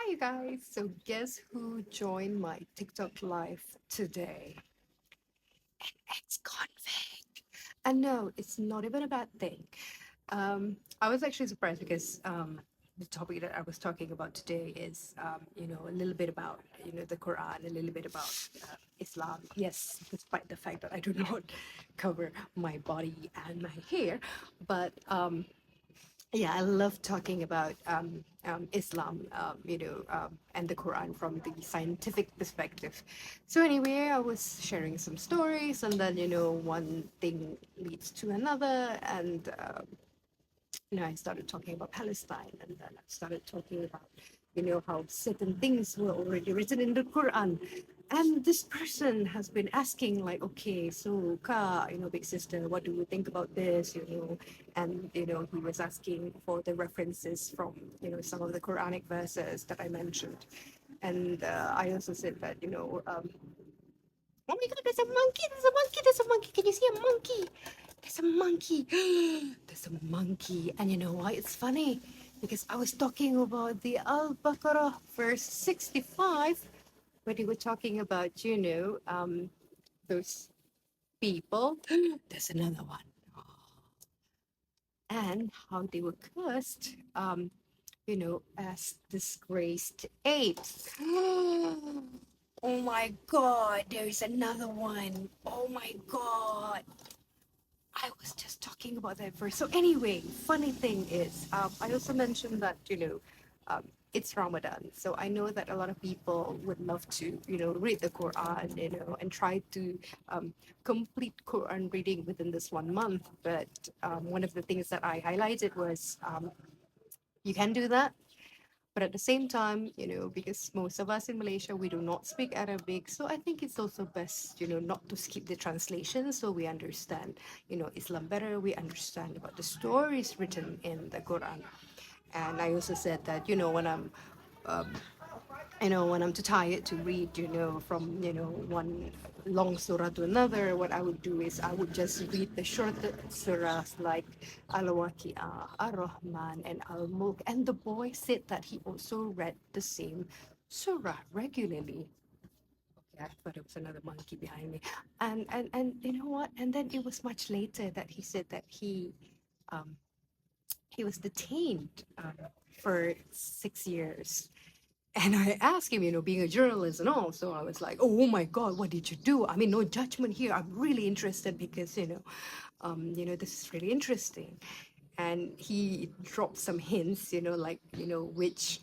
Hi guys, so guess who joined my TikTok live today? Ex-convict. And no, it's not even a bad thing. I was actually surprised because the topic that I was talking about today is, a little bit about, the Quran, a little bit about Islam. Yes, despite the fact that I do not cover my body and my hair, but yeah, I love talking about Islam, and the Quran from the scientific perspective. So anyway, I was sharing some stories, and then one thing leads to another, and I started talking about Palestine, and then I started talking about, how certain things were already written in the Quran. And this person has been asking, like, okay, so Ka, big sister, what do you think about this? And he was asking for the references from, some of the Quranic verses that I mentioned. And I also said that, oh my God, there's a monkey, there's a monkey, there's a monkey. Can you see a monkey? There's a monkey. There's a monkey. And you know why? It's funny because I was talking about the Al Baqarah verse 65 when they were talking about, those people. There's another one. And how they were cursed, as disgraced apes. Oh my God, there is another one. Oh my God. I was just talking about that verse. So anyway, funny thing is, I also mentioned that it's Ramadan, so I know that a lot of people would love to read the Quran, and try to complete Quran reading within this 1 month. But one of the things that I highlighted was you can do that, but at the same time, because most of us in Malaysia, we do not speak Arabic. So I think it's also best, not to skip the translation so we understand, Islam better. We understand about the stories written in the Quran. And I also said that, um, when I'm too tired to read, from, one long surah to another, what I would do is I would just read the short surahs like Al-Waqi'ah, Ar-Rahman, and Al-Mulk. And the boy said that he also read the same surah regularly. Okay, I thought it was another monkey behind me. And you know what? And then it was much later that he said that um, he was detained for 6 years. And I asked him, being a journalist and all, so I was like, oh my God, what did you do? I mean, no judgment here. I'm really interested because, this is really interesting. And he dropped some hints, like, which